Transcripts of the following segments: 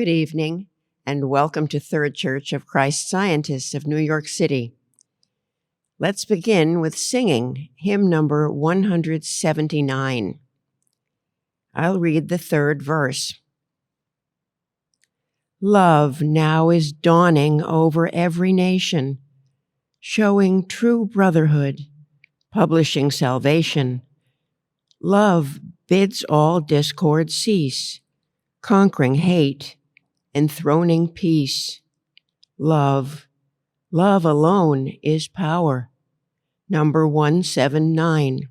Good evening, and welcome to Third Church of Christ Scientists of New York City. Let's begin with singing hymn number 179. I'll read the third verse. Love now is dawning over every nation, showing true brotherhood, publishing salvation. Love bids all discord cease, conquering hate, enthroning peace. Love alone is power. Number 179.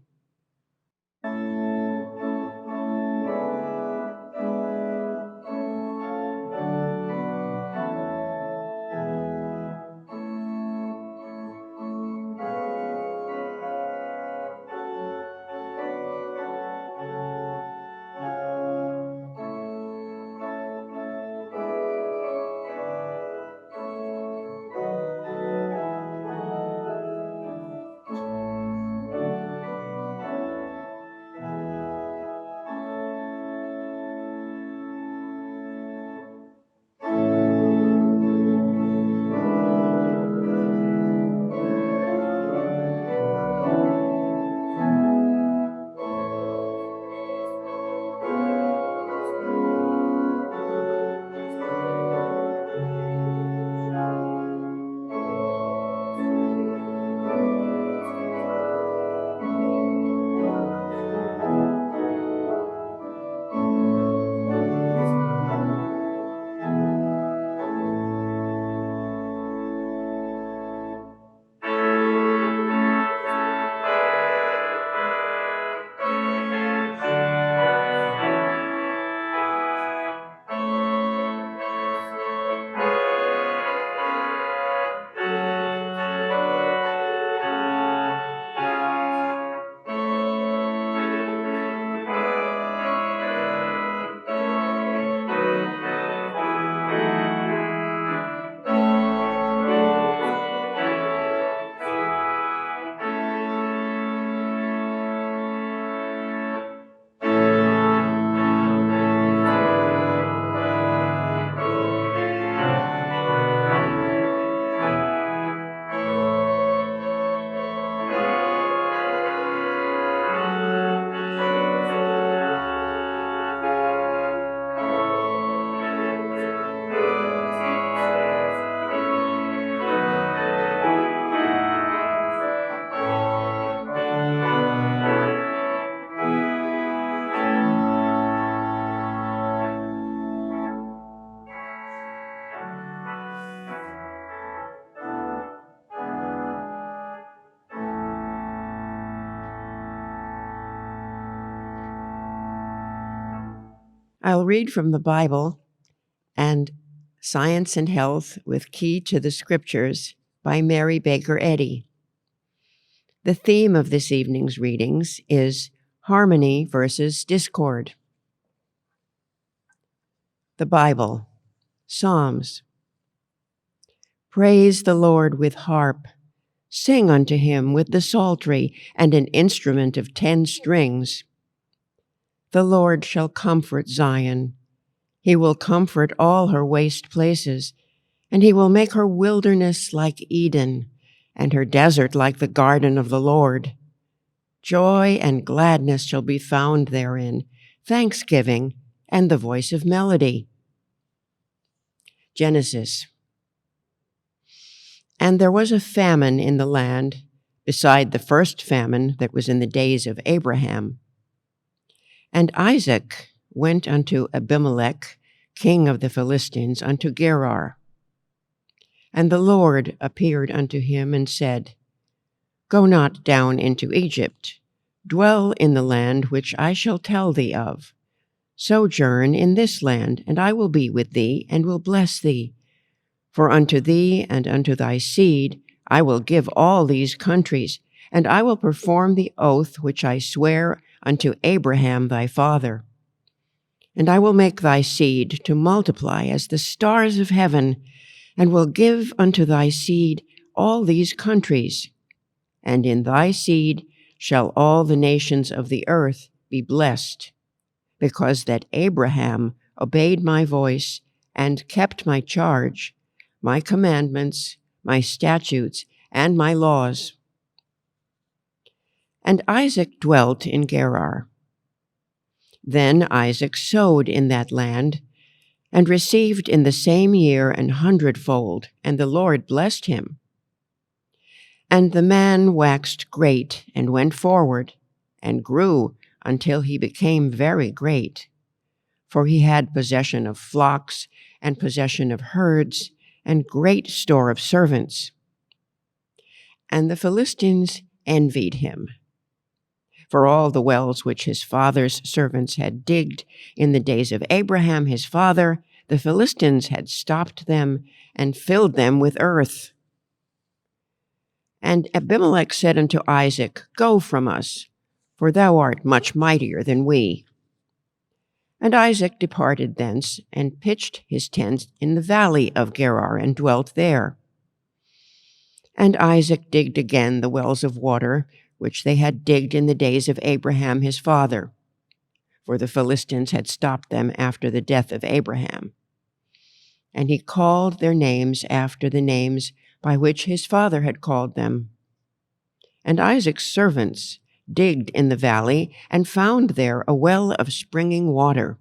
I'll read from the Bible and Science and Health with Key to the Scriptures by Mary Baker Eddy. The theme of this evening's readings is harmony versus discord. The Bible, Psalms. Praise the Lord with harp. Sing unto him with the psaltery and an instrument of 10 strings. The Lord shall comfort Zion. He will comfort all her waste places, and he will make her wilderness like Eden, and her desert like the garden of the Lord. Joy and gladness shall be found therein, thanksgiving and the voice of melody. Genesis. And there was a famine in the land, beside the first famine that was in the days of Abraham. And Isaac went unto Abimelech, king of the Philistines, unto Gerar. And the Lord appeared unto him and said, Go not down into Egypt. Dwell in the land which I shall tell thee of. Sojourn in this land, and I will be with thee, and will bless thee. For unto thee and unto thy seed I will give all these countries, and I will perform the oath which I swear unto Abraham thy father. And I will make thy seed to multiply as the stars of heaven, and will give unto thy seed all these countries. And in thy seed shall all the nations of the earth be blessed, because that Abraham obeyed my voice and kept my charge, my commandments, my statutes, and my laws. And Isaac dwelt in Gerar. Then Isaac sowed in that land, and received in the same year 100-fold, and the Lord blessed him. And the man waxed great, and went forward, and grew until he became very great. For he had possession of flocks, and possession of herds, and great store of servants. And the Philistines envied him. For all the wells which his father's servants had digged in the days of Abraham his father, the Philistines had stopped them and filled them with earth. And Abimelech said unto Isaac, Go from us, for thou art much mightier than we. And Isaac departed thence, and pitched his tent in the valley of Gerar, and dwelt there. And Isaac digged again the wells of water, which they had digged in the days of Abraham his father, for the Philistines had stopped them after the death of Abraham. And he called their names after the names by which his father had called them. And Isaac's servants digged in the valley, and found there a well of springing water.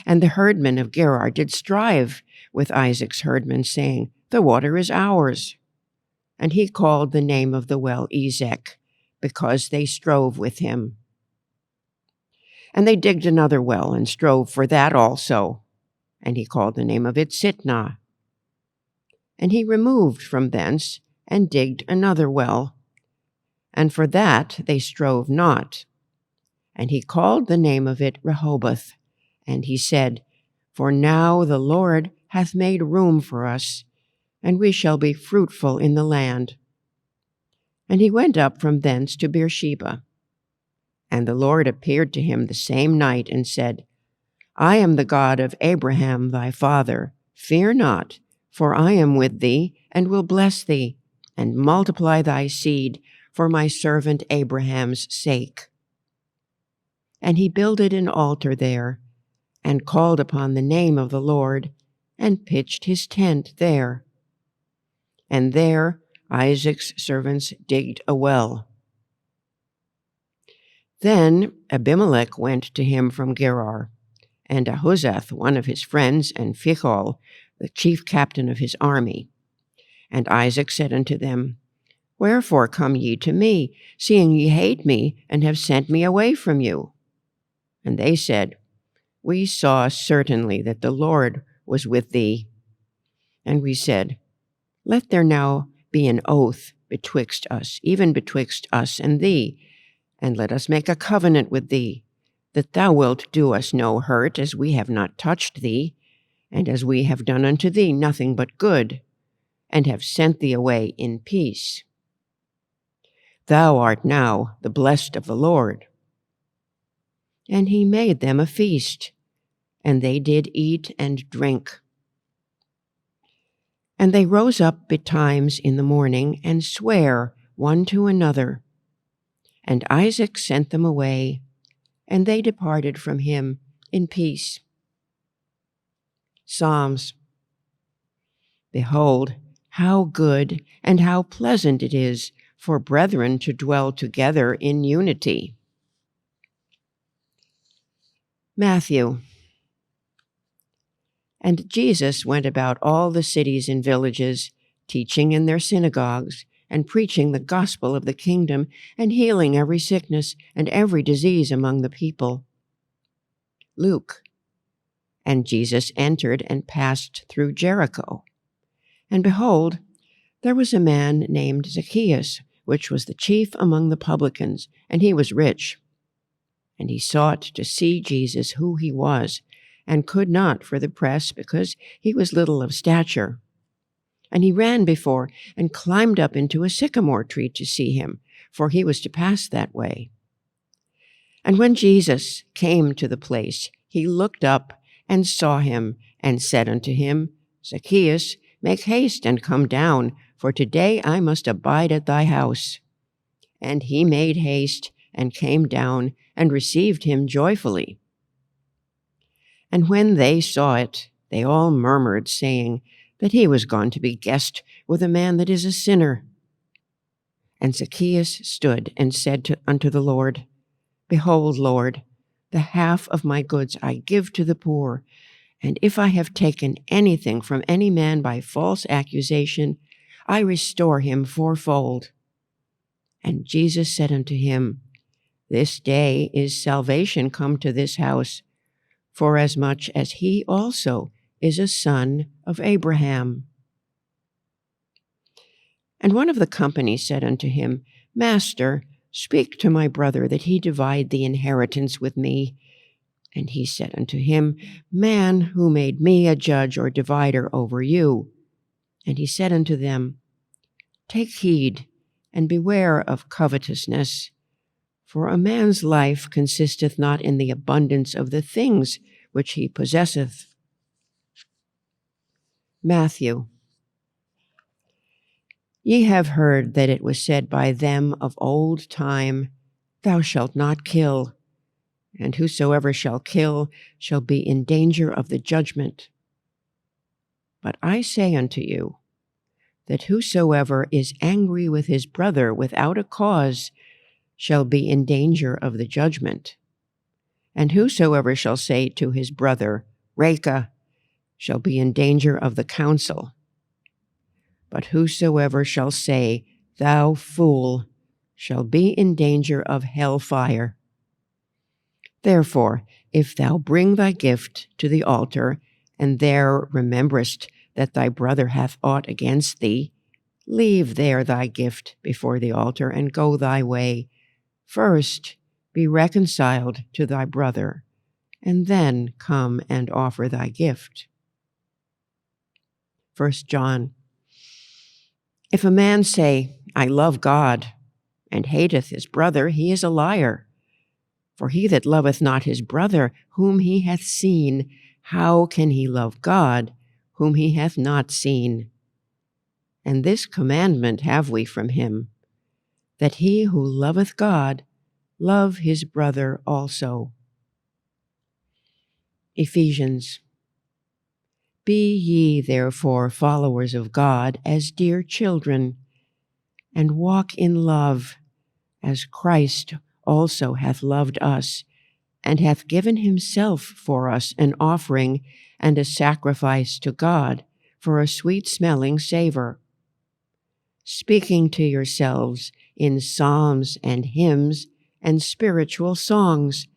And the herdmen of Gerar did strive with Isaac's herdmen, saying, The water is ours. And he called the name of the well Ezek, because they strove with him. And they digged another well, and strove for that also. And he called the name of it Sitnah. And he removed from thence, and digged another well. And for that they strove not. And he called the name of it Rehoboth. And he said, For now the Lord hath made room for us, and we shall be fruitful in the land. And he went up from thence to Beersheba. And the Lord appeared to him the same night, and said, I am the God of Abraham thy father. Fear not, for I am with thee, and will bless thee, and multiply thy seed for my servant Abraham's sake. And he builded an altar there, and called upon the name of the Lord, and pitched his tent there. And there Isaac's servants digged a well. Then Abimelech went to him from Gerar, and Ahuzath, one of his friends, and Phicol, the chief captain of his army. And Isaac said unto them, Wherefore come ye to me, seeing ye hate me, and have sent me away from you? And they said, We saw certainly that the Lord was with thee. And we said, Let there now be an oath betwixt us, even betwixt us and thee, and let us make a covenant with thee, that thou wilt do us no hurt, as we have not touched thee, and as we have done unto thee nothing but good, and have sent thee away in peace. Thou art now the blessed of the Lord. And he made them a feast, and they did eat and drink. And they rose up betimes in the morning, and sware one to another. And Isaac sent them away, and they departed from him in peace. Psalms. Behold, how good and how pleasant it is for brethren to dwell together in unity. Matthew. And Jesus went about all the cities and villages, teaching in their synagogues, and preaching the gospel of the kingdom, and healing every sickness and every disease among the people. Luke. And Jesus entered and passed through Jericho. And behold, there was a man named Zacchaeus, which was the chief among the publicans, and he was rich. And he sought to see Jesus who he was, and could not for the press, because he was little of stature. And he ran before, and climbed up into a sycamore tree to see him, for he was to pass that way. And when Jesus came to the place, he looked up and saw him, and said unto him, Zacchaeus, make haste and come down, for today I must abide at thy house. And he made haste, and came down, and received him joyfully. And when they saw it, they all murmured, saying that he was gone to be guest with a man that is a sinner. And Zacchaeus stood and said unto the Lord, Behold, Lord, the half of my goods I give to the poor, and if I have taken anything from any man by false accusation, I restore him fourfold. And Jesus said unto him, This day is salvation come to this house, forasmuch as he also is a son of Abraham. And one of the company said unto him, Master, speak to my brother that he divide the inheritance with me. And he said unto him, Man, who made me a judge or divider over you? And he said unto them, Take heed, and beware of covetousness, for a man's life consisteth not in the abundance of the things which he possesseth. Matthew. Ye have heard that it was said by them of old time, Thou shalt not kill, and whosoever shall kill shall be in danger of the judgment. But I say unto you, that whosoever is angry with his brother without a cause shall be in danger of the judgment. And whosoever shall say to his brother, Raca, shall be in danger of the council. But whosoever shall say, Thou fool, shall be in danger of hell fire. Therefore, if thou bring thy gift to the altar, and there rememberest that thy brother hath aught against thee, leave there thy gift before the altar, and go thy way. First be reconciled to thy brother, and then come and offer thy gift. 1 John. If a man say, I love God, and hateth his brother, he is a liar. For he that loveth not his brother whom he hath seen, how can he love God whom he hath not seen? And this commandment have we from him, that he who loveth God love his brother also. Ephesians. Be ye therefore followers of God as dear children, and walk in love, as Christ also hath loved us, and hath given himself for us an offering and a sacrifice to God for a sweet-smelling savor. Speaking to yourselves in psalms and hymns and spiritual songs,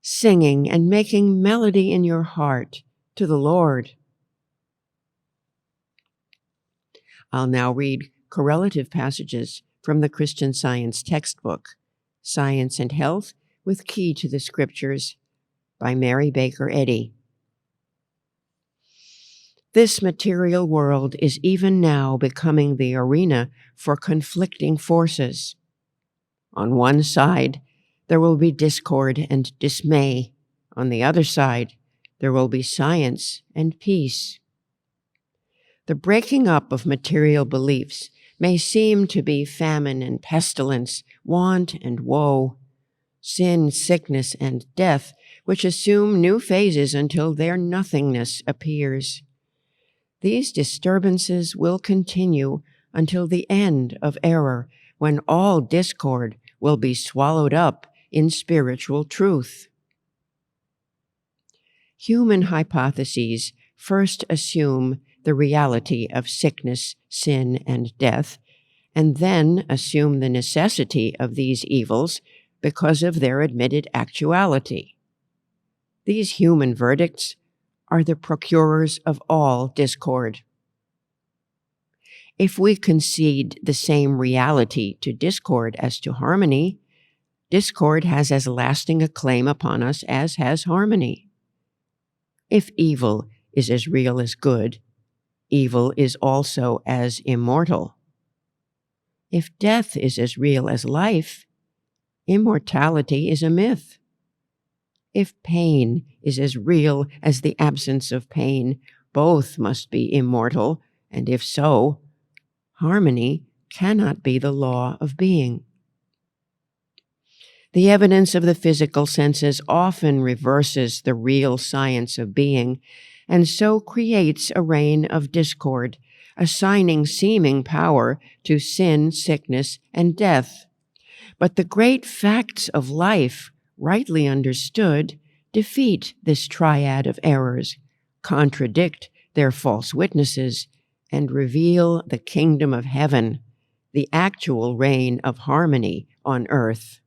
singing and making melody in your heart to the Lord. I'll now read correlative passages from the Christian Science textbook, Science and Health with Key to the Scriptures, by Mary Baker Eddy. This material world is even now becoming the arena for conflicting forces. On one side, there will be discord and dismay. On the other side, there will be science and peace. The breaking up of material beliefs may seem to be famine and pestilence, want and woe, sin, sickness, and death, which assume new phases until their nothingness appears. These disturbances will continue until the end of error, when all discord will be swallowed up in spiritual truth. Human hypotheses first assume the reality of sickness, sin, and death, and then assume the necessity of these evils because of their admitted actuality. These human verdicts are the procurers of all discord. If we concede the same reality to discord as to harmony, discord has as lasting a claim upon us as has harmony. If evil is as real as good, evil is also as immortal. If death is as real as life, immortality is a myth. If pain is as real as the absence of pain, both must be immortal, and if so, harmony cannot be the law of being. The evidence of the physical senses often reverses the real science of being, and so creates a reign of discord, assigning seeming power to sin, sickness, and death. But the great facts of life, rightly understood, defeat this triad of errors, contradict their false witnesses, and reveal the kingdom of heaven, the actual reign of harmony on earth.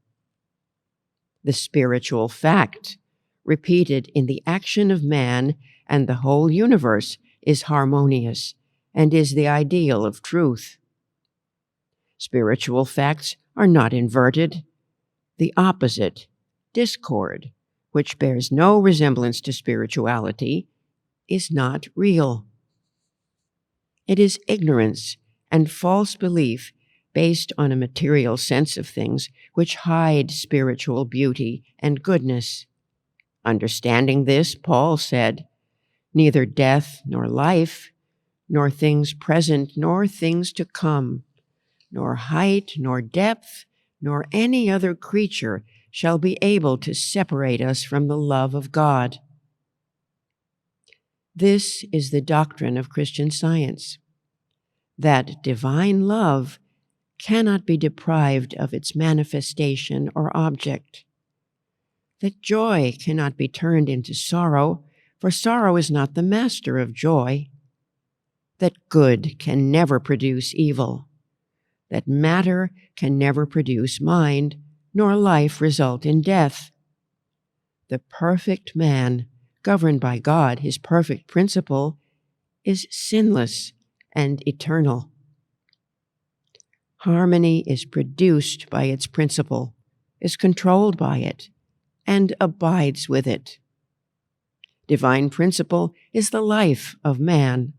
The spiritual fact, repeated in the action of man and the whole universe, is harmonious and is the ideal of truth. Spiritual facts are not inverted. The opposite, discord, which bears no resemblance to spirituality, is not real. It is ignorance and false belief based on a material sense of things which hide spiritual beauty and goodness. Understanding this, Paul said, "Neither death nor life, nor things present nor things to come, nor height nor depth, nor any other creature shall be able to separate us from the love of God." This is the doctrine of Christian Science, that divine love cannot be deprived of its manifestation or object, that joy cannot be turned into sorrow, for sorrow is not the master of joy, that good can never produce evil, that matter can never produce mind, nor life result in death. The perfect man, governed by God, his perfect principle, is sinless and eternal. Harmony is produced by its principle, is controlled by it, and abides with it. Divine principle is the life of man.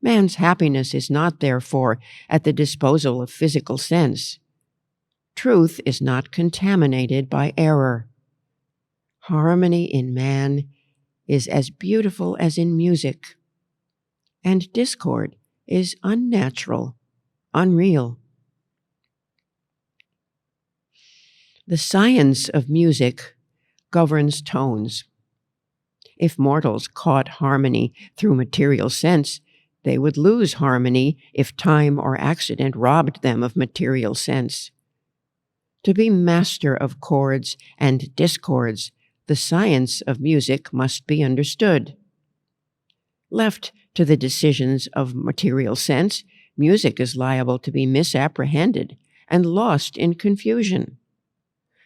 Man's happiness is not, therefore, at the disposal of physical sense. Truth is not contaminated by error. Harmony in man is as beautiful as in music, and discord is unnatural, unreal. The science of music governs tones. If mortals caught harmony through material sense, they would lose harmony if time or accident robbed them of material sense. To be master of chords and discords, the science of music must be understood. Left to the decisions of material sense, music is liable to be misapprehended and lost in confusion.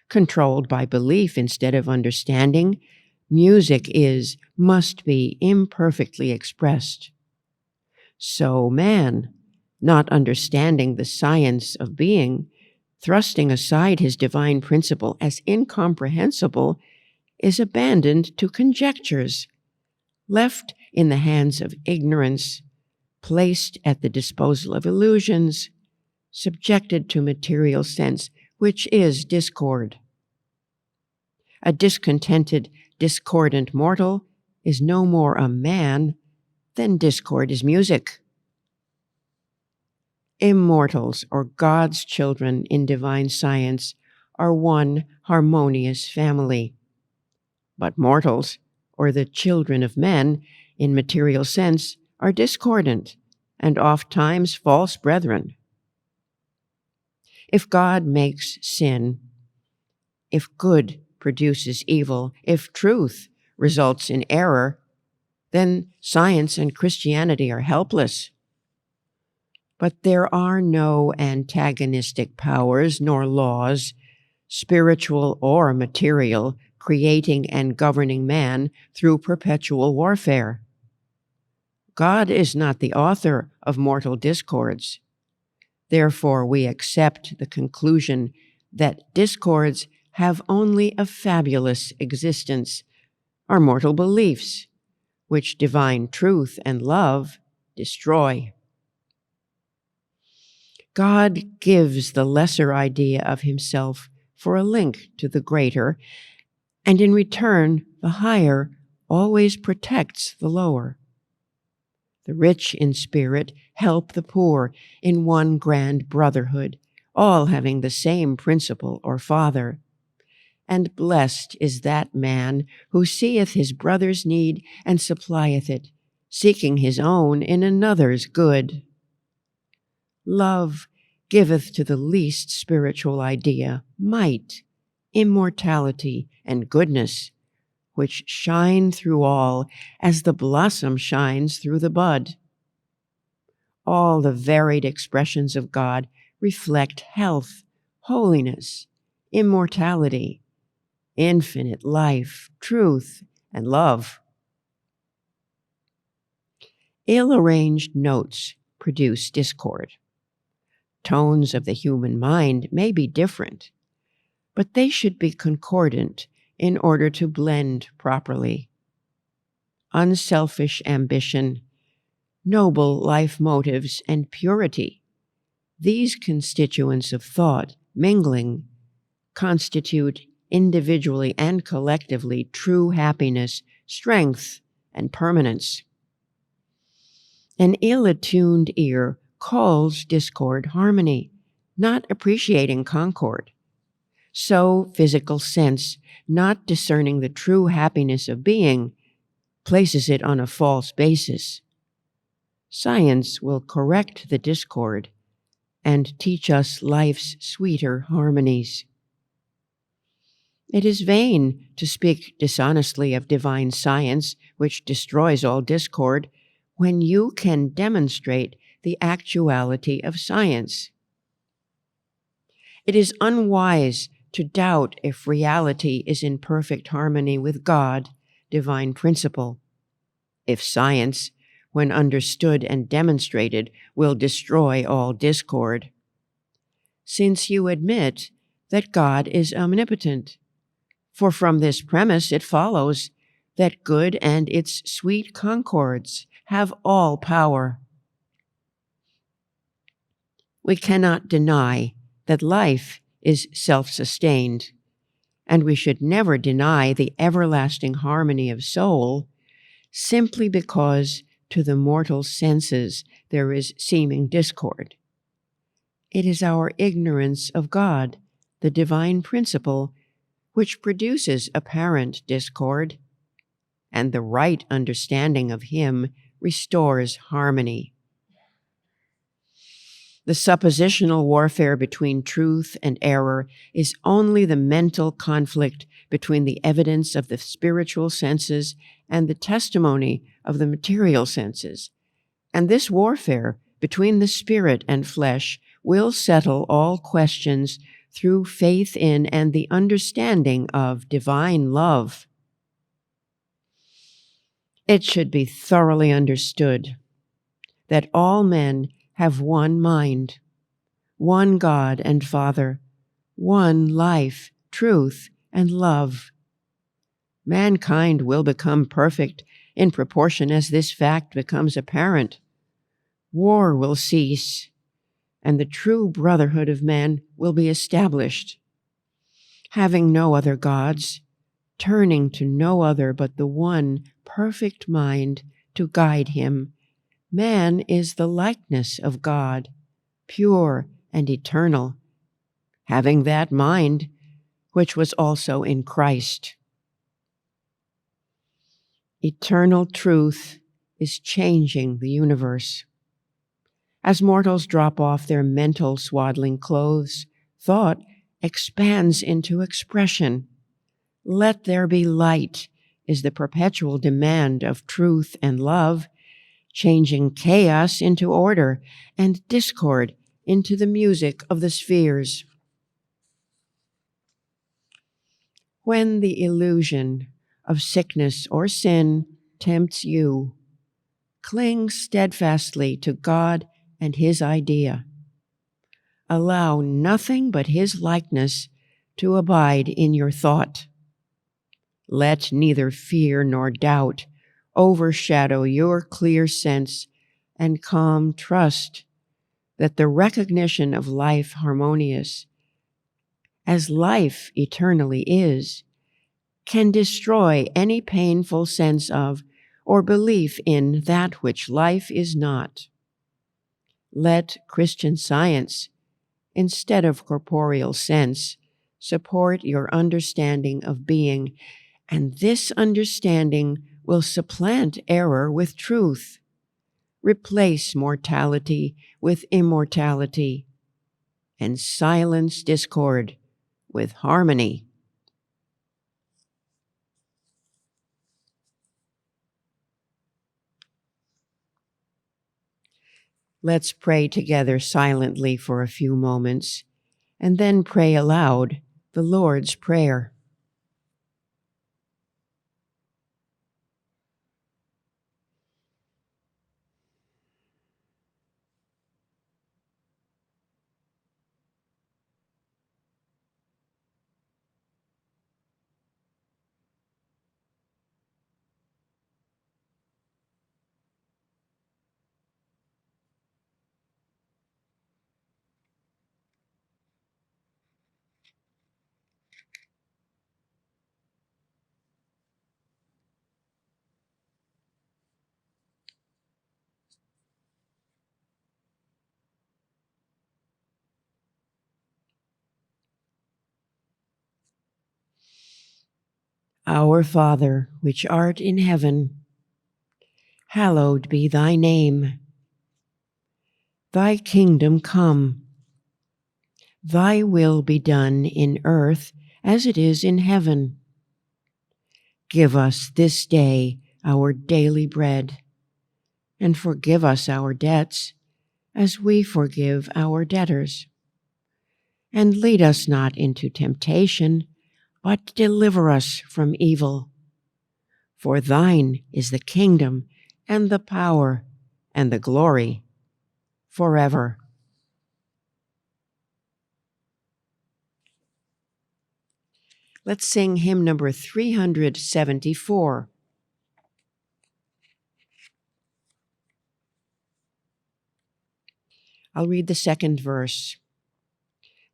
Controlled by belief instead of understanding, music must be imperfectly expressed. So man, not understanding the science of being, thrusting aside his divine principle as incomprehensible, is abandoned to conjectures, left in the hands of ignorance, placed at the disposal of illusions, subjected to material sense, which is discord. A discontented, discordant mortal is no more a man than discord is music. Immortals, or God's children in divine science, are one harmonious family. But mortals, or the children of men, in material sense, are discordant and oft-times false brethren. If God makes sin, if good produces evil, if truth results in error, then science and Christianity are helpless. But there are no antagonistic powers nor laws, spiritual or material, creating and governing man through perpetual warfare. God is not the author of mortal discords. Therefore, we accept the conclusion that discords have only a fabulous existence, are mortal beliefs, which divine truth and love destroy. God gives the lesser idea of himself for a link to the greater, and in return, the higher always protects the lower. The rich in spirit help the poor in one grand brotherhood, all having the same principle or father. And blessed is that man who seeth his brother's need and supplieth it, seeking his own in another's good. Love giveth to the least spiritual idea might, immortality, and goodness, which shine through all as the blossom shines through the bud. All the varied expressions of God reflect health, holiness, immortality, infinite life, truth, and love. Ill-arranged notes produce discord. Tones of the human mind may be different, but they should be concordant in order to blend properly. Unselfish ambition, noble life motives, and purity, these constituents of thought mingling constitute individually and collectively true happiness, strength, and permanence. An ill-attuned ear calls discord harmony, not appreciating concord. So physical sense, not discerning the true happiness of being, places it on a false basis. Science will correct the discord and teach us life's sweeter harmonies. It is vain to speak dishonestly of divine science, which destroys all discord, when you can demonstrate the actuality of science. It is unwise to doubt if reality is in perfect harmony with God, divine principle, if science, when understood and demonstrated, will destroy all discord. Since you admit that God is omnipotent, for from this premise it follows that good and its sweet concords have all power. We cannot deny that life is self-sustained, and we should never deny the everlasting harmony of soul simply because to the mortal senses there is seeming discord. It is our ignorance of God, the divine principle, which produces apparent discord, and the right understanding of Him restores harmony. The suppositional warfare between truth and error is only the mental conflict between the evidence of the spiritual senses and the testimony of the material senses. And this warfare between the spirit and flesh will settle all questions through faith in and the understanding of divine love. It should be thoroughly understood that all men have one mind, one God and Father, one life, truth, and love. Mankind will become perfect in proportion as this fact becomes apparent. War will cease, and the true brotherhood of man will be established. Having no other gods, turning to no other but the one perfect mind to guide him, man is the likeness of God, pure and eternal, having that mind which was also in Christ. Eternal truth is changing the universe. As mortals drop off their mental swaddling clothes, thought expands into expression. Let there be light is the perpetual demand of truth and love, changing chaos into order and discord into the music of the spheres. When the illusion of sickness or sin tempts you, cling steadfastly to God and His idea. Allow nothing but His likeness to abide in your thought. Let neither fear nor doubt overshadow your clear sense and calm trust that the recognition of life harmonious, as life eternally is, can destroy any painful sense of or belief in that which life is not. Let Christian science, instead of corporeal sense, support your understanding of being, and this understanding will supplant error with truth, replace mortality with immortality, and silence discord with harmony. Let's pray together silently for a few moments, and then pray aloud the Lord's Prayer. Our Father, which art in heaven, hallowed be thy name. Thy kingdom come. Thy will be done in earth as it is in heaven. Give us this day our daily bread, and forgive us our debts as we forgive our debtors. And lead us not into temptation, but deliver us from evil. For thine is the kingdom and the power and the glory forever. Let's sing hymn number 374. I'll read the second verse.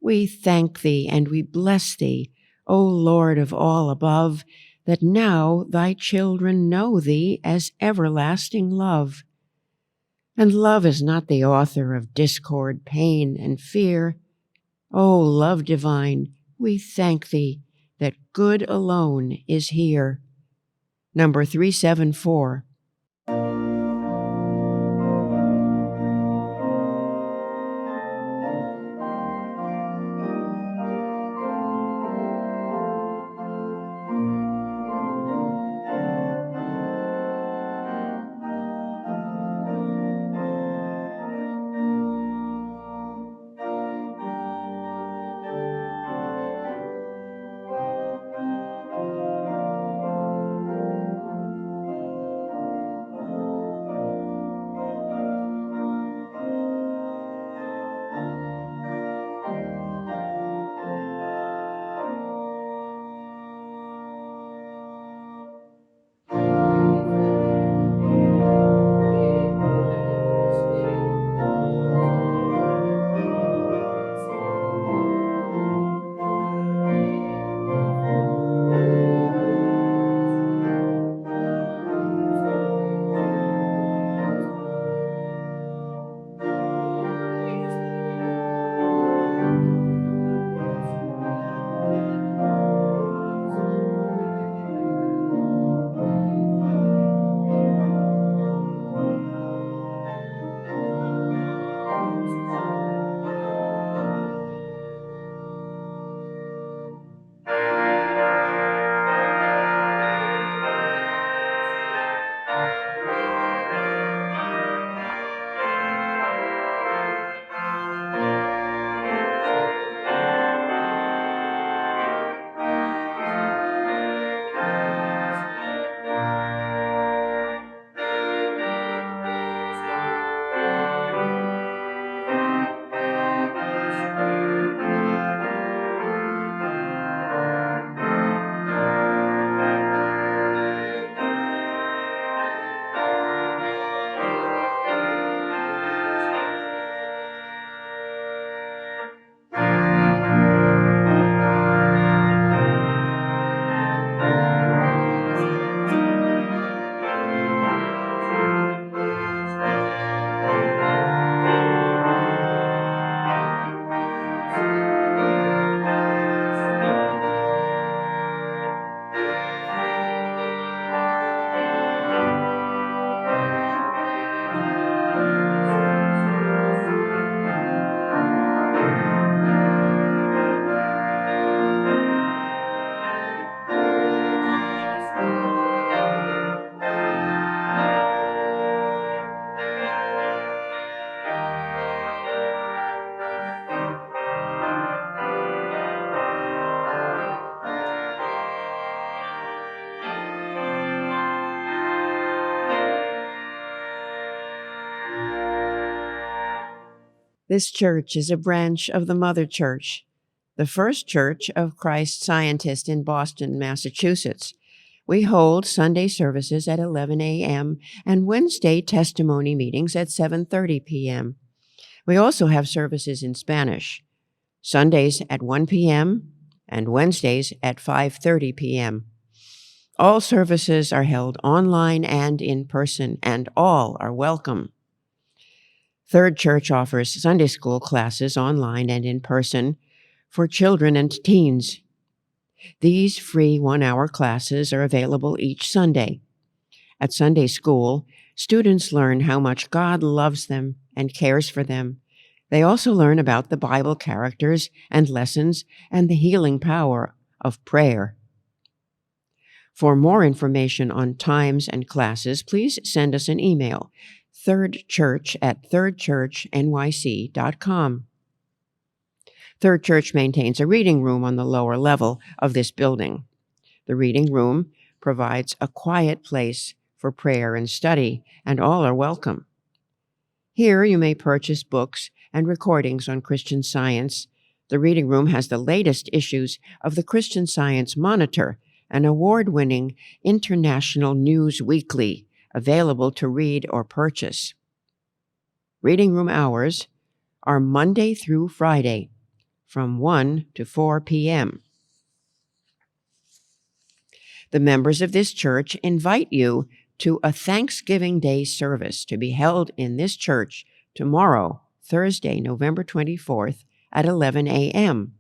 We thank thee and we bless thee, O Lord of all above, that now thy children know thee as everlasting love. And love is not the author of discord, pain, and fear. O love divine, we thank thee that good alone is here. Number 374. This church is a branch of the Mother Church, the First Church of Christ Scientist in Boston, Massachusetts. We hold Sunday services at 11 a.m. and Wednesday testimony meetings at 7:30 p.m. We also have services in Spanish, Sundays at 1 p.m. and Wednesdays at 5:30 p.m. All services are held online and in person, and all are welcome. Third Church offers Sunday school classes online and in person for children and teens. These free one-hour classes are available each Sunday. At Sunday school, students learn how much God loves them and cares for them. They also learn about the Bible characters and lessons and the healing power of prayer. For more information on times and classes, please send us an email, thirdchurch@thirdchurchnyc.com. Third Church maintains a reading room on the lower level of this building. The reading room provides a quiet place for prayer and study, and all are welcome. Here you may purchase books and recordings on Christian Science. The reading room has the latest issues of the Christian Science Monitor, an award-winning international news weekly available to read or purchase. Reading room hours are Monday through Friday from 1 to 4 p.m. The members of this church invite you to a Thanksgiving Day service to be held in this church tomorrow, Thursday, November 24th at 11 a.m.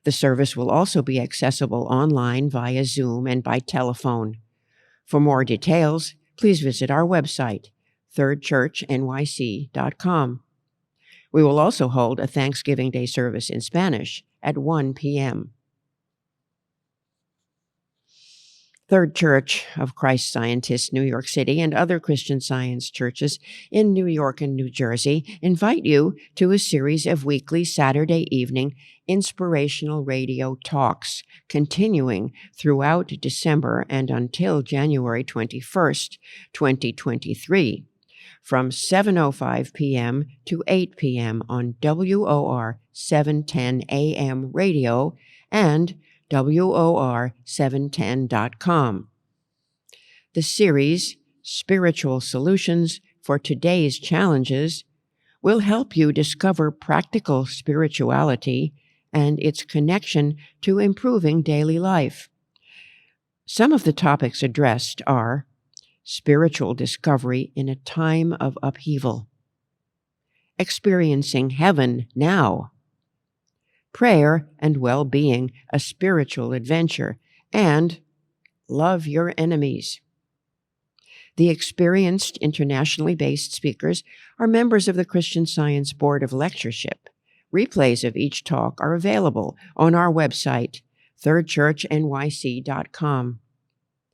The service will also be accessible online via Zoom and by telephone. For more details, please visit our website, thirdchurchnyc.com. We will also hold a Thanksgiving Day service in Spanish at 1 p.m. Third Church of Christ Scientist, New York City, and other Christian Science churches in New York and New Jersey invite you to a series of weekly Saturday evening inspirational radio talks, continuing throughout December and until January 21st, 2023, from 7:05 p.m. to 8 p.m. on WOR 710 AM radio and WOR710.com. The series, Spiritual Solutions for Today's Challenges, will help you discover practical spirituality and its connection to improving daily life. Some of the topics addressed are spiritual discovery in a time of upheaval, experiencing heaven now, prayer and well-being, a spiritual adventure, and love your enemies. The experienced, internationally based speakers are members of the Christian Science Board of Lectureship. Replays of each talk are available on our website, thirdchurchnyc.com.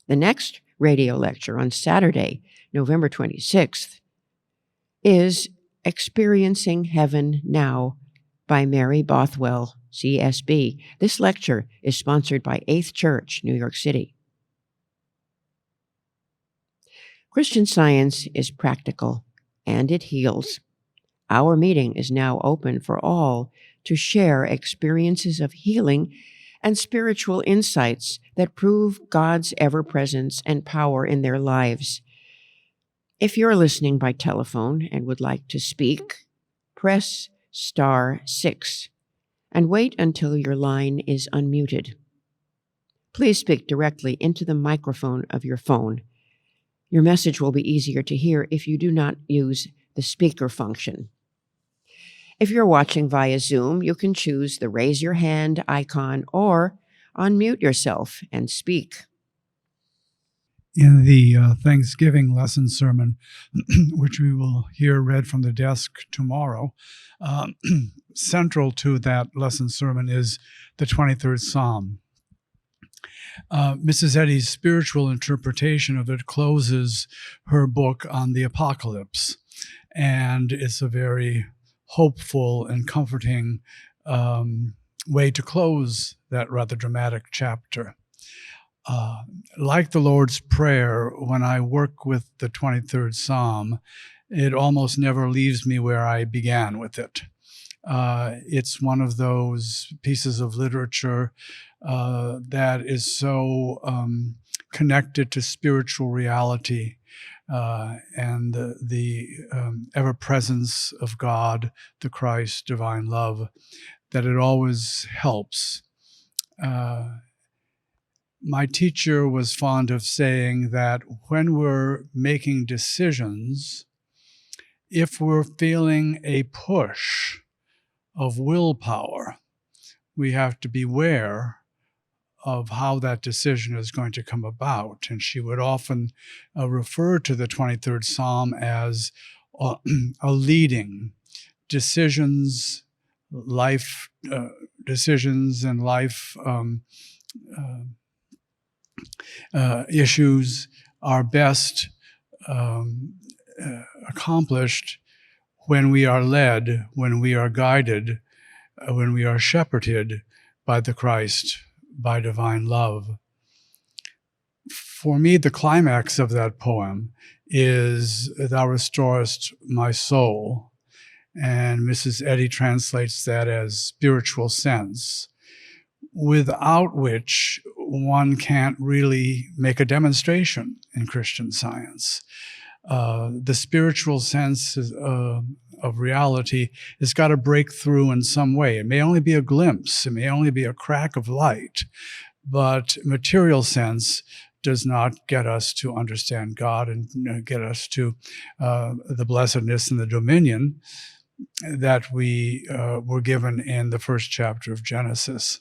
The next radio lecture on Saturday, November 26th, is Experiencing Heaven Now by Mary Bothwell, CSB. This lecture is sponsored by Eighth Church, New York City. Christian Science is practical, and it heals. Our meeting is now open for all to share experiences of healing and spiritual insights that prove God's ever-presence and power in their lives. If you're listening by telephone and would like to speak, press *6 and wait until your line is unmuted. Please speak directly into the microphone of your phone. Your message will be easier to hear if you do not use the speaker function. If you're watching via Zoom, you can choose the raise your hand icon or unmute yourself and speak. In the Thanksgiving lesson sermon, which we will hear read from the desk tomorrow, central to that lesson sermon is the 23rd Psalm. Mrs. Eddy's spiritual interpretation of it closes her book on the apocalypse, and it's a very hopeful and comforting way to close that rather dramatic chapter. Like the Lord's Prayer, when I work with the 23rd Psalm, it almost never leaves me where I began with it. It's one of those pieces of literature that is so connected to spiritual reality and the ever-presence of God, the Christ, divine love, that it always helps. My teacher was fond of saying that when we're making decisions, if we're feeling a push of willpower, we have to beware of how that decision is going to come about. And she would often refer to the 23rd Psalm as a leading decisions, life decisions and life issues are best accomplished when we are led, when we are guided, when we are shepherded by the Christ, by divine love. For me, the climax of that poem is "Thou restorest my soul," and Mrs. Eddy translates that as spiritual sense, without which one can't really make a demonstration in Christian Science. The spiritual sense of reality has got to break through in some way. It may only be a glimpse, it may only be a crack of light, but material sense does not get us to understand God and get us to the blessedness and the dominion that we were given in the first chapter of Genesis.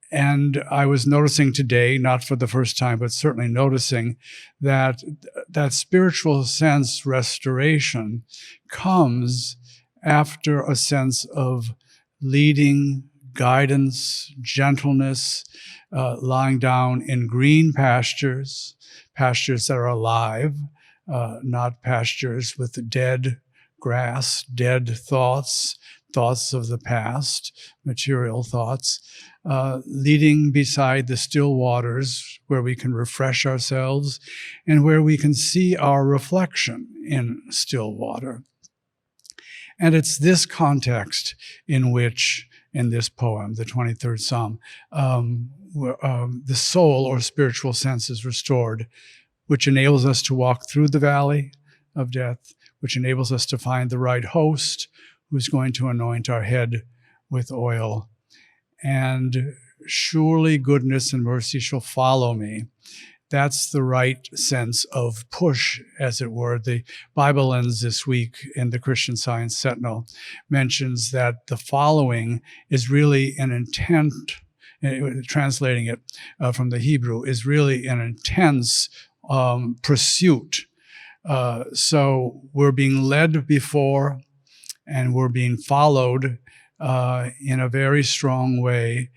And I was noticing today, not for the first time, but certainly noticing that that spiritual sense restoration comes after a sense of leading, guidance, gentleness, lying down in green pastures, pastures that are alive, not pastures with dead grass, dead thoughts, thoughts of the past, material thoughts, leading beside the still waters where we can refresh ourselves and where we can see our reflection in still water. And it's this context in which, in this poem, the 23rd Psalm, the soul or spiritual sense is restored, which enables us to walk through the valley of death, which enables us to find the right host who's going to anoint our head with oil. And surely goodness and mercy shall follow me. That's the right sense of push, as it were. The Bible Lens this week in the Christian Science Sentinel mentions that the following is really an intent, translating it from the Hebrew, is really an intense pursuit. So we're being led before and we're being followed in a very strong way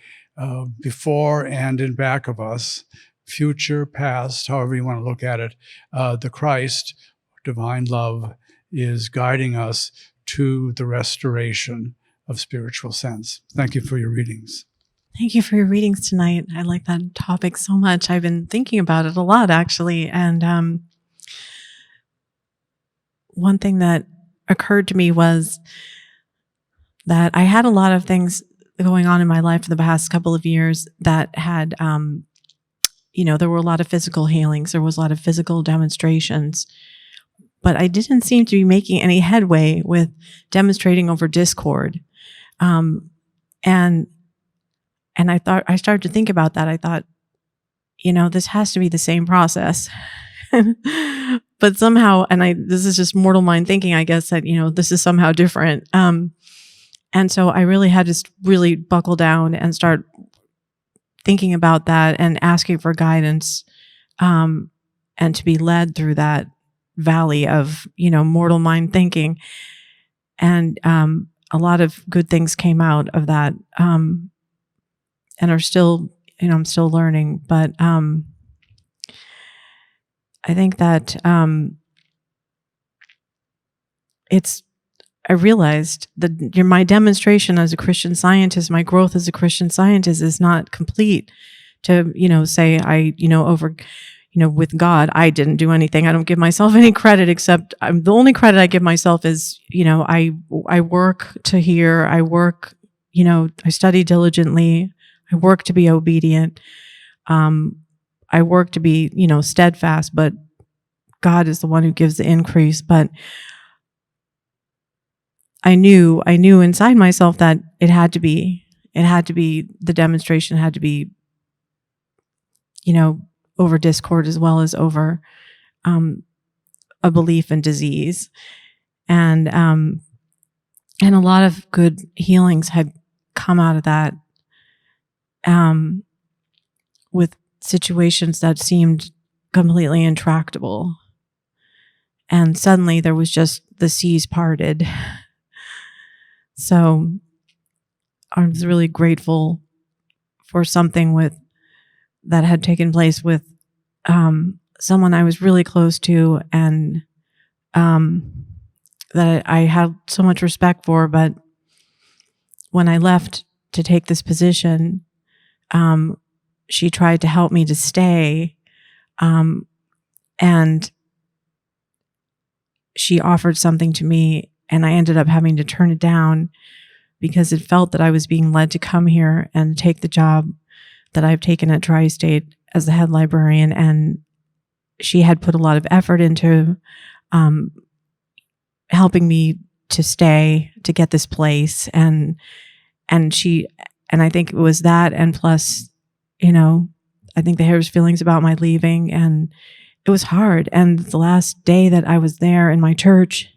before and in back of us, future, past, however you want to look at it. The Christ, divine love, is guiding us to the restoration of spiritual sense. Thank you for your readings. Thank you for your readings tonight. I like that topic so much. I've been thinking about it a lot, actually. And one thing that occurred to me was that I had a lot of things going on in my life for the past couple of years that had, there were a lot of physical healings. There was a lot of physical demonstrations, but I didn't seem to be making any headway with demonstrating over Discord. And I started to think about that. I thought, this has to be the same process. But somehow, this is just mortal mind thinking, I guess, that, this is somehow different. And so I really had to really buckle down and start thinking about that and asking for guidance, and to be led through that valley of, mortal mind thinking. And a lot of good things came out of that, and are still, I'm still learning. But I think that I realized that my demonstration as a Christian Scientist, my growth as a Christian Scientist is not complete to, say with God, I didn't do anything. I don't give myself any credit, except the only credit I give myself is, I work to hear, I work, I study diligently, I work to be obedient. I work to be, steadfast, but God is the one who gives the increase. But I knew inside myself that it had to be, the demonstration had to be, over discord as well as over a belief in disease. And a lot of good healings had come out of that, with situations that seemed completely intractable. And suddenly there was just the seas parted. So I was really grateful for something that had taken place with someone I was really close to, and that I had so much respect for. But when I left to take this position, she tried to help me to stay, and she offered something to me, and I ended up having to turn it down because it felt that I was being led to come here and take the job that I've taken at Tri-State as the head librarian. And she had put a lot of effort into helping me to stay, to get this place. And I think it was that, and plus, I think there was feelings about my leaving, and it was hard. And the last day that I was there in my church,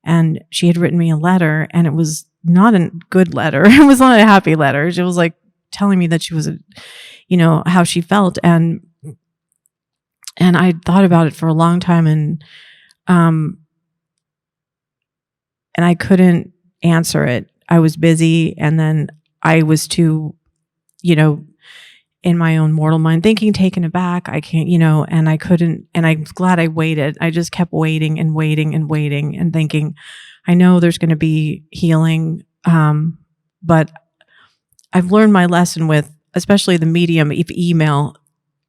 and she had written me a letter, and it was not a good letter. It was not a happy letter. It was like telling me that she was, how she felt. And I thought about it for a long time, and I couldn't answer it. I was busy, and then I was too, in my own mortal mind thinking, taken aback. I can't, and I couldn't, and I'm glad I waited. I just kept waiting and waiting and waiting and thinking, I know there's going to be healing. But I've learned my lesson with, especially the medium of email.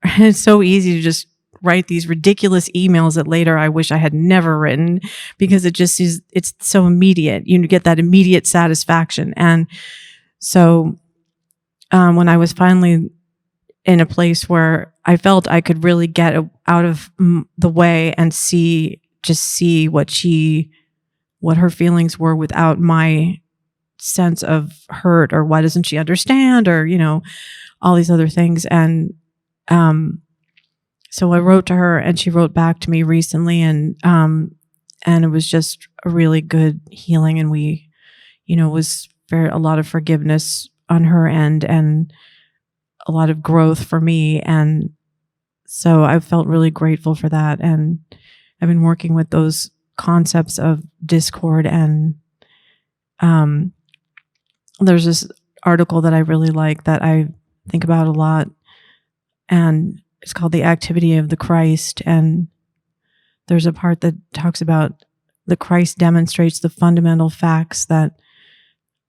It's so easy to just write these ridiculous emails that later I wish I had never written, because it's so immediate. You get that immediate satisfaction. And so when I was finally in a place where I felt I could really get out of the way and see what her feelings were without my sense of hurt, or why doesn't she understand, or, all these other things. And so I wrote to her, and she wrote back to me recently, and it was just a really good healing. And we, was a lot of forgiveness on her end, and a lot of growth for me. And so I felt really grateful for that. And I've been working with those concepts of discord. And there's this article that I really like that I think about a lot, and it's called The Activity of the Christ. And there's a part that talks about the Christ demonstrates the fundamental facts that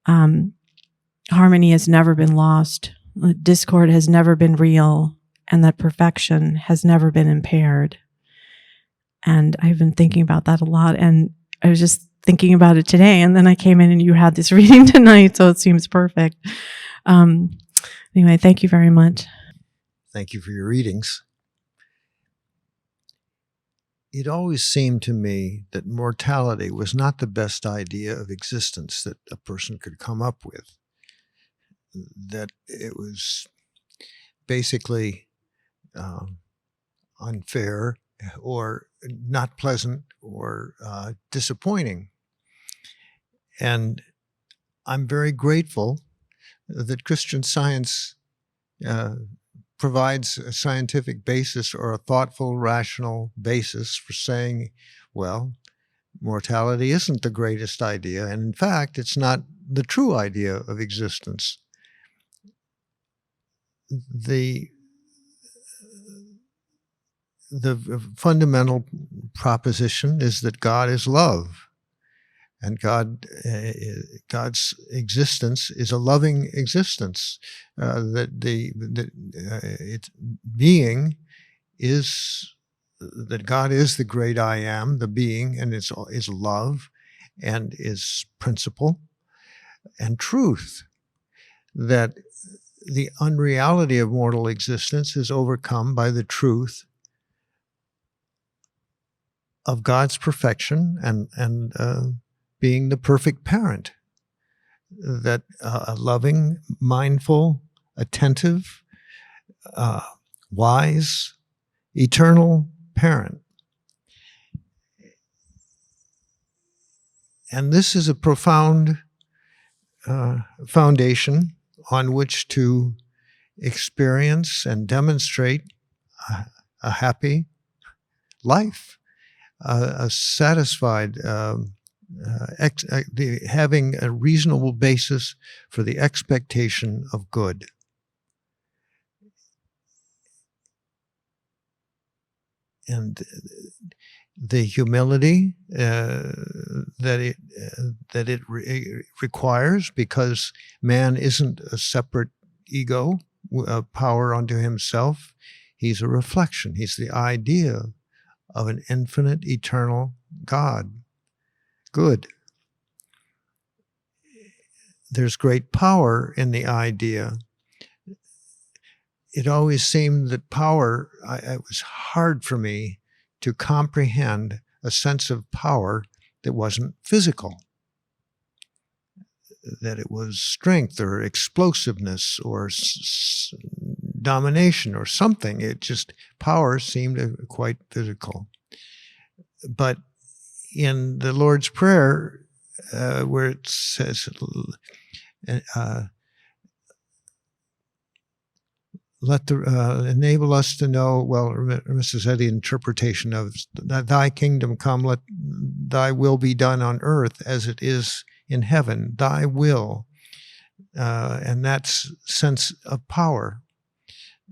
harmony has never been lost, discord has never been real, and that perfection has never been impaired. And I've been thinking about that a lot, and I was just thinking about it today, and then I came in and you had this reading tonight, so it seems perfect. Anyway, thank you very much. Thank you for your readings. It always seemed to me that mortality was not the best idea of existence that a person could come up with. That it was basically unfair, or not pleasant, or disappointing. And I'm very grateful that Christian Science provides a scientific basis, or a thoughtful, rational basis for saying, well, mortality isn't the greatest idea, and in fact, it's not the true idea of existence. The fundamental proposition is that God is love, And God's existence is a loving existence. Its being is that God is the great I am, the being, and is love, and is principle, and truth. That the unreality of mortal existence is overcome by the truth of God's perfection and being the perfect parent. That a loving, mindful, attentive, wise, eternal parent. And this is a profound foundation on which to experience and demonstrate a happy life, a satisfied, having a reasonable basis for the expectation of good. And the humility that it requires, because man isn't a separate ego, a power unto himself. He's a reflection. He's the idea of an infinite, eternal God. Good. There's great power in the idea. It always seemed that power, it was hard for me to comprehend a sense of power that wasn't physical, that it was strength or explosiveness or domination or something. It just, power seemed quite physical. But in the Lord's Prayer, where it says, enable us to know, well, Mrs. Eddy interpretation of thy kingdom come, let thy will be done on earth as it is in heaven, thy will. And that's sense of power.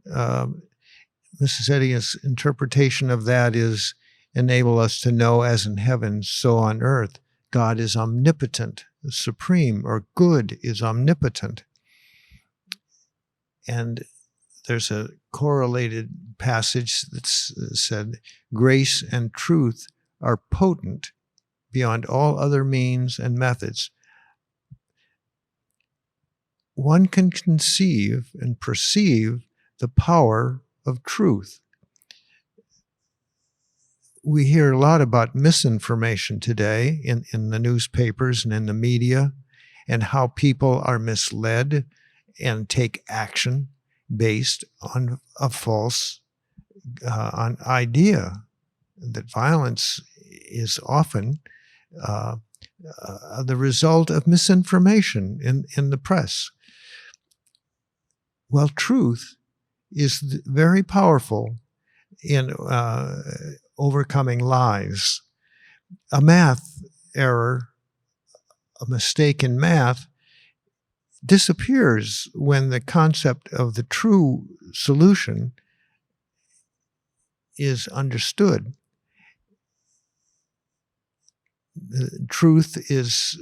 Mrs. Eddy's interpretation of that is enable us to know as in heaven, so on earth. God is omnipotent, supreme, or good is omnipotent. And there's a correlated passage that's said, grace and truth are potent beyond all other means and methods. One can conceive and perceive the power of truth. We hear a lot about misinformation today in the newspapers and in the media, and how people are misled and take action based on a false on idea that violence is often the result of misinformation in the press. Well, truth is very powerful in overcoming lies. A math error, a mistake in math, disappears when the concept of the true solution is understood. The truth is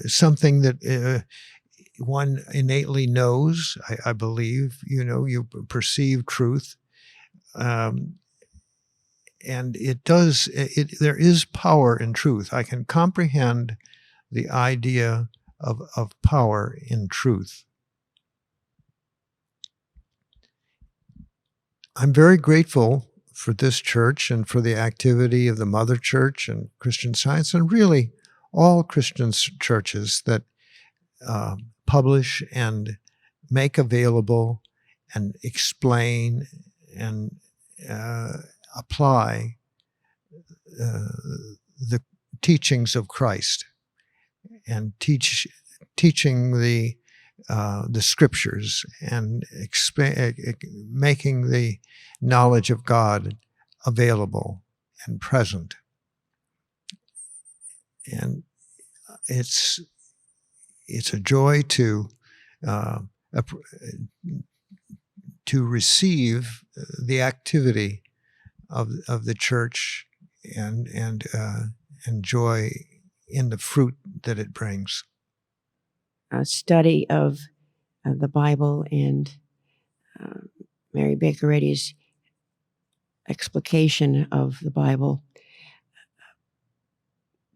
something that one innately knows. I believe, you perceive truth. And there is power in truth. I can comprehend the idea of power in truth. I'm very grateful for this church and for the activity of the Mother Church and Christian Science, and really all Christian churches that publish and make available and explain and apply the teachings of Christ, and teaching the scriptures and making the knowledge of God available and present. And it's a joy to receive the activity of the church and and joy in the fruit that it brings. A study of the Bible and Mary Baker Eddy's explication of the Bible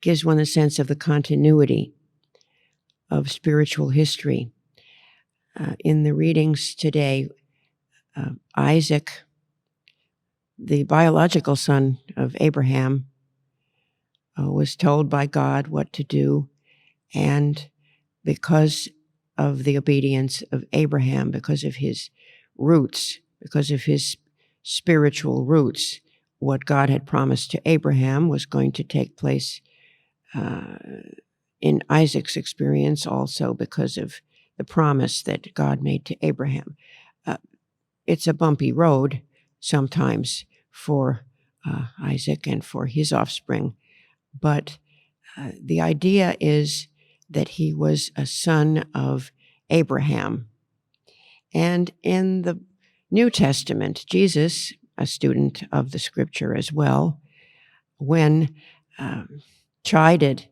gives one a sense of the continuity of spiritual history. In the readings today, Isaac, the biological son of Abraham, was told by God what to do, and because of the obedience of Abraham, because of his roots, because of his spiritual roots, what God had promised to Abraham was going to take place in Isaac's experience also because of the promise that God made to Abraham. It's a bumpy road sometimes for Isaac and for his offspring, but the idea is that he was a son of Abraham. And in the New Testament, Jesus, a student of the scripture as well, when chided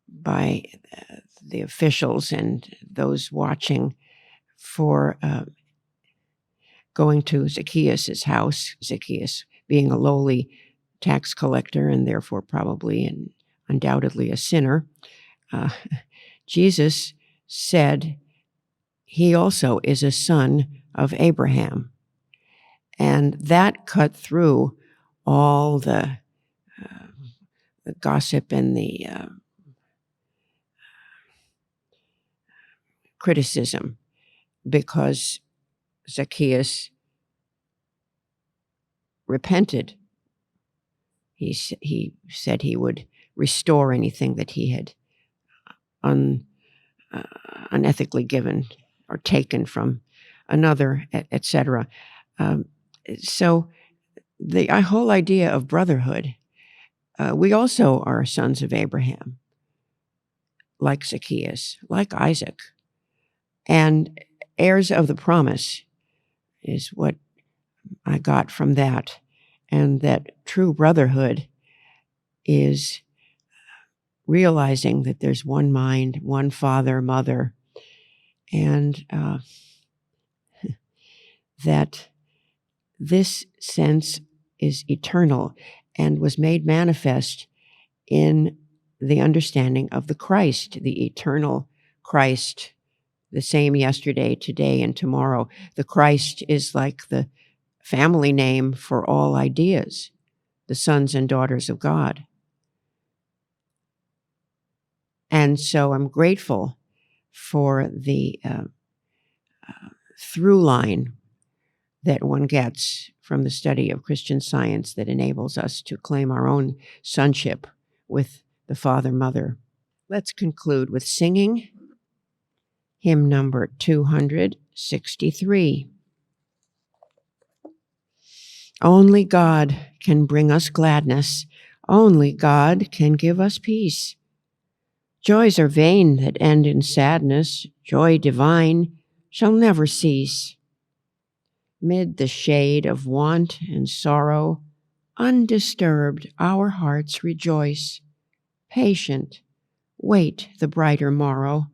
by the officials and those watching for going to Zacchaeus' house, Zacchaeus being a lowly tax collector and therefore probably and undoubtedly a sinner, Jesus said he also is a son of Abraham. And that cut through all the gossip and the criticism, because Zacchaeus repented. He said he would restore anything that he had unethically given or taken from another, etc. So the whole idea of brotherhood, we also are sons of Abraham, like Zacchaeus, like Isaac, and heirs of the promise is what I got from that. And that true brotherhood is realizing that there's one mind, one father, mother, and that this sense is eternal and was made manifest in the understanding of the Christ, the eternal Christ, the same yesterday, today, and tomorrow. The Christ is like the family name for all ideas, the sons and daughters of God. And so I'm grateful for the through line that one gets from the study of Christian Science that enables us to claim our own sonship with the Father, Mother. Let's conclude with singing hymn number 263. Only God can bring us gladness. Only God can give us peace. Joys are vain that end in sadness. Joy divine shall never cease. Mid the shade of want and sorrow, undisturbed our hearts rejoice. Patient, wait the brighter morrow.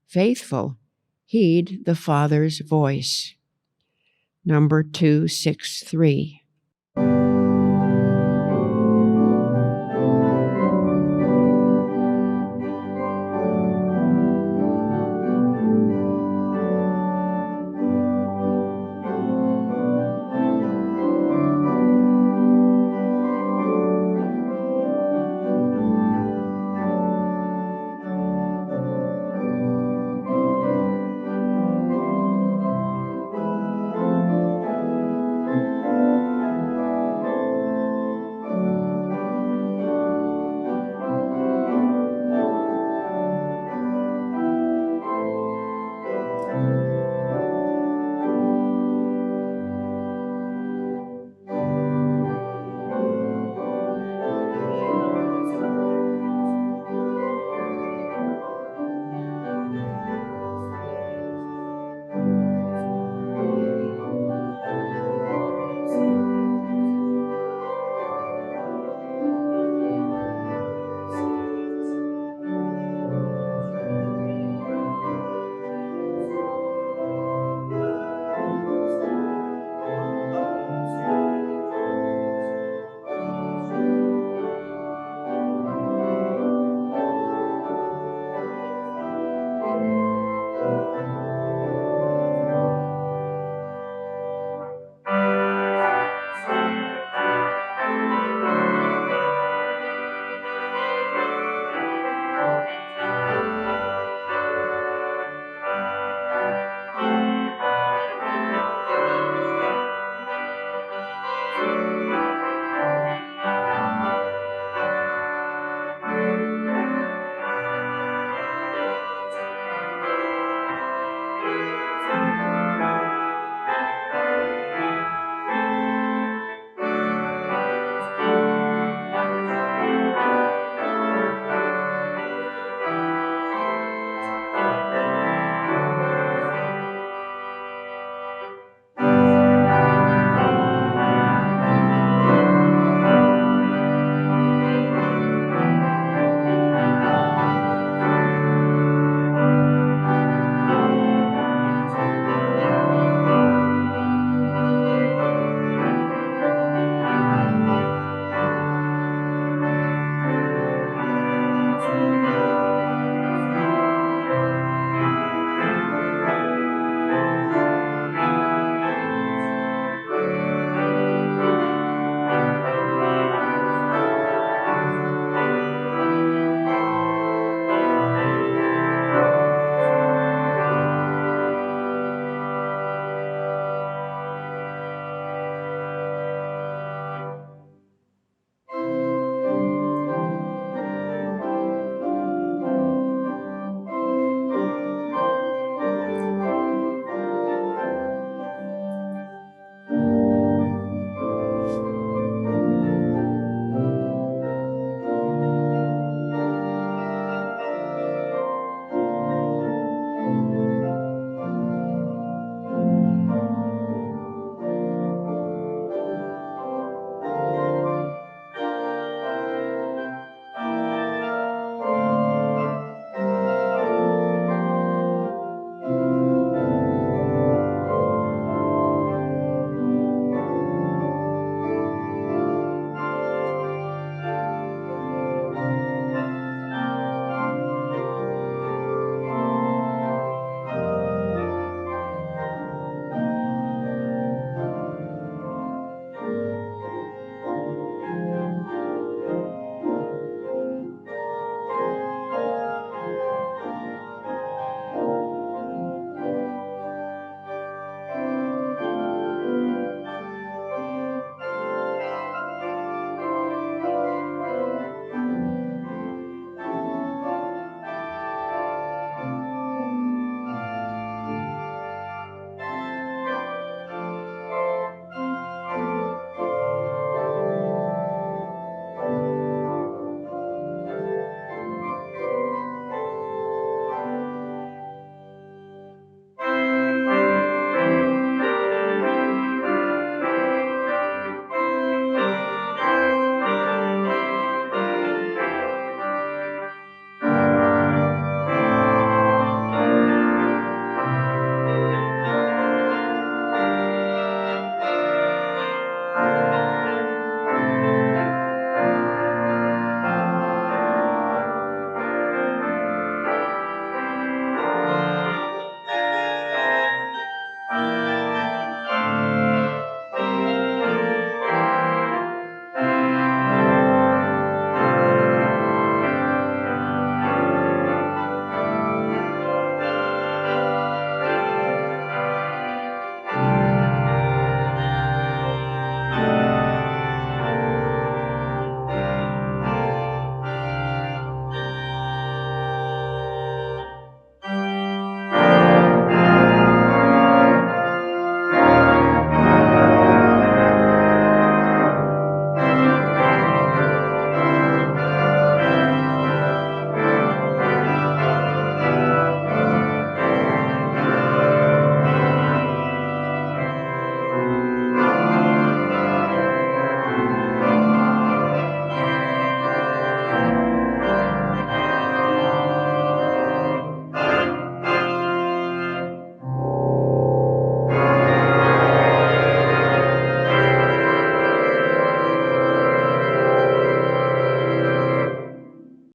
Faithful, heed the Father's voice. Number 263.